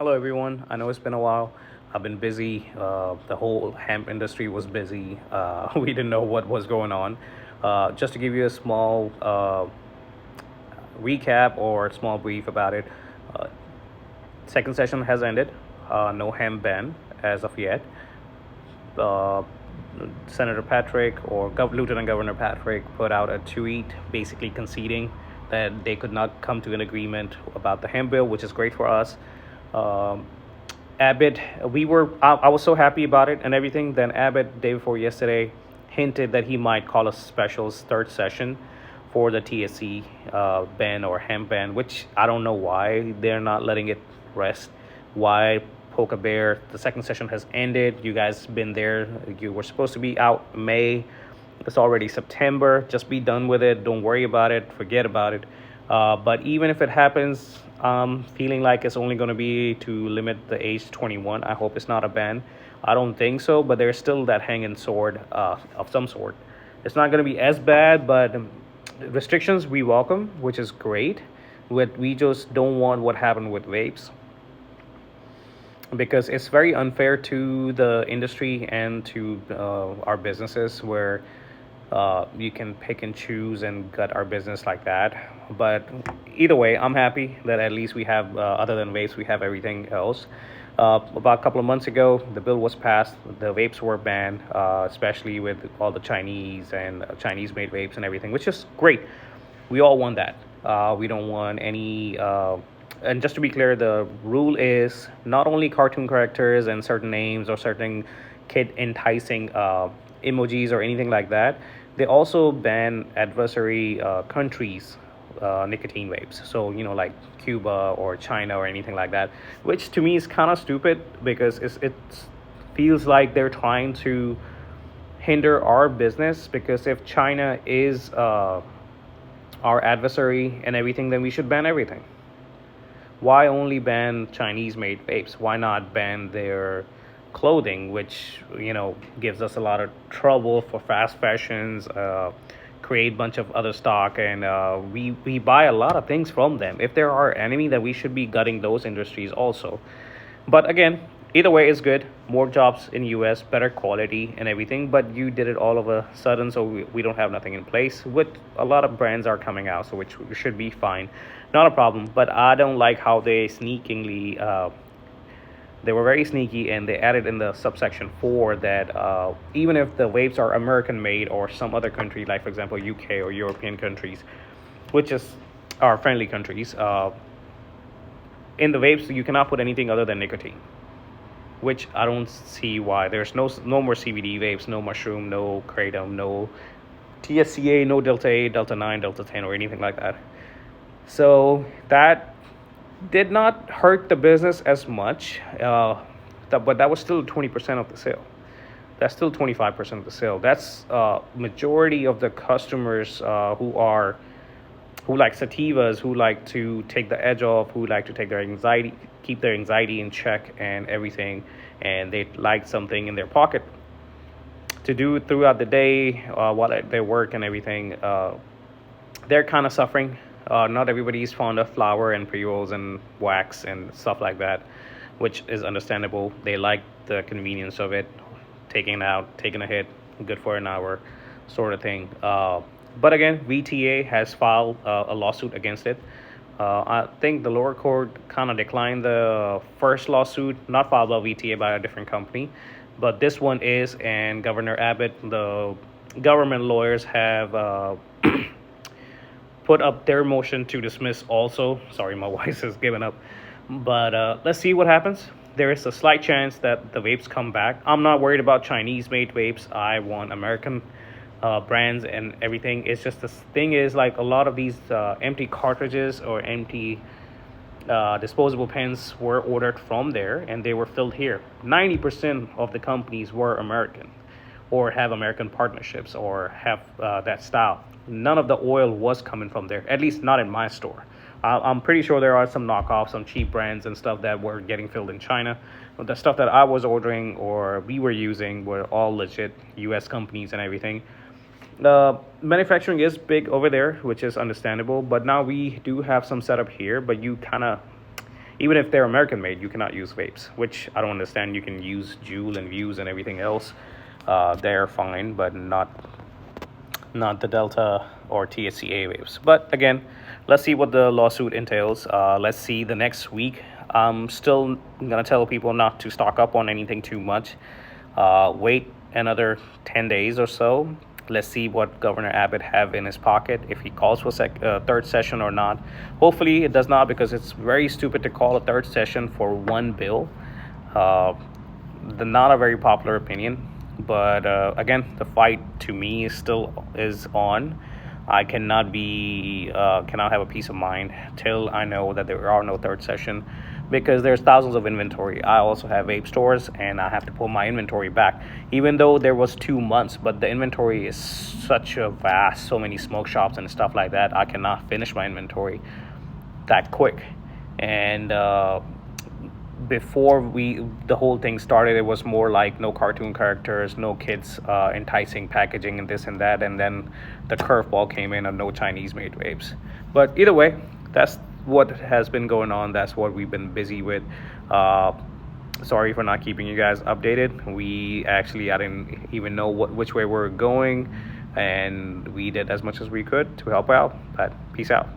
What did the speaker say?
Hello, everyone. I know it's been a while. I've been busy. The whole hemp industry was busy. We didn't know what was going on. Just to give you a small recap or a small brief about it, uh, second session has ended. No hemp ban as of yet. Uh, Senator Patrick or Lieutenant Governor Patrick put out a tweet basically conceding that they could not come to an agreement about the hemp bill, which is great for us. Um, Abbott, I was so happy about it and everything. Then Abbott, day before yesterday, hinted that he might call a special third session for the TSC ban or hemp ban, which I don't know why they're not letting it rest. Why poke a bear? The second session has ended. You guys been there. You were supposed to be out May. It's already September. Just be done with it. Don't worry about it. Forget about it. But even if it happens, feeling like it's only going to be to limit the age to 21. I hope it's not a ban. I don't think so, but there's still that hanging sword of some sort. It's not going to be as bad, but restrictions we welcome, which is great. We just don't want what happened with vapes because it's very unfair to the industry and to our businesses where you can pick and choose and gut our business like that. But either way, I'm happy that at least we have, other than vapes, we have everything else. About a couple of months ago, the bill was passed. The vapes were banned, especially with all the Chinese and Chinese-made vapes and everything, which is great. We all want that. We don't want any. And just to be clear, the rule is not only cartoon characters and certain names or certain kid enticing emojis or anything like that. They also ban adversary countries nicotine vapes. So, like Cuba or China or anything like that, which to me is kind of stupid because it feels like they're trying to hinder our business. Because if China is our adversary and everything, then we should ban everything. Why only ban Chinese made vapes? Why not ban their clothing, which gives us a lot of trouble for fast fashions, create a bunch of other stock, and we buy a lot of things from them. If they're our enemy, then we should be gutting those industries also. But again, either way is good. More jobs in US, better quality and everything. But you did it all of a sudden, so we don't have nothing in place. With a lot of brands are coming out, so which should be fine, not a problem. But I don't like how they sneakingly. They were very sneaky and they added in the subsection 4 that even if the vapes are American made or some other country, like for example UK or European countries, which is our friendly countries, in the vapes you cannot put anything other than nicotine, which I don't see why. There's no more CBD vapes, no mushroom, no kratom, no TSCA, no Delta 8, Delta 9, Delta 10, or anything like that. So that did not hurt the business as much, but that was still 20% of the sale. That's still 25% of the sale. That's majority of the customers who like sativas, who like to take the edge off, who like to take their anxiety, keep their anxiety in check and everything, and they like something in their pocket to do throughout the day while at their work and everything. They're kind of suffering. Not everybody is fond of flour and pre-rolls and wax and stuff like that, which is understandable. They like the convenience of it, taking it out, taking a hit, good for an hour, sort of thing. But again, VTA has filed a lawsuit against it. I think the lower court kind of declined the first lawsuit, not filed by VTA, by a different company. But this one is, and Governor Abbott, the government lawyers have put up their motion to dismiss also. Sorry, my voice is giving up. But let's see what happens. There is a slight chance that the vapes come back. I'm not worried about Chinese made vapes. I want American brands and everything. It's just the thing is, like, a lot of these empty cartridges or empty disposable pens were ordered from there and they were filled here. 90% of the companies were American or have American partnerships or have that style. None of the oil was coming from there, at least not in my store. I'm pretty sure there are some knockoffs, some cheap brands and stuff that were getting filled in China. But the stuff that I was ordering or we were using were all legit US companies and everything. The manufacturing is big over there, which is understandable. But now we do have some setup here, but Even if they're American made, you cannot use vapes, which I don't understand. You can use Juul and Views and everything else. They're fine, but not the Delta or THCA vapes. But again, let's see what the lawsuit entails. Let's see the next week. I'm still gonna tell people not to stock up on anything too much. Wait another 10 days or so. Let's see what Governor Abbott have in his pocket, if he calls for third session or not. Hopefully it does not, because it's very stupid to call a third session for one bill. Not a very popular opinion, but again, the fight to me is on. I cannot have a peace of mind till I know that there are no third session, because there's thousands of inventory. I also have vape stores, and I have to pull my inventory back, even though there was 2 months. But the inventory is such a vast, so many smoke shops and stuff like that. I cannot finish my inventory that quick. And before the whole thing started, it was more like no cartoon characters, no kids enticing packaging and this and that, and then the curveball came in of no Chinese made vapes. But either way, that's what has been going on. That's what we've been busy with. Sorry for not keeping you guys updated. I didn't even know which way we're going, and we did as much as we could to help out. But peace out.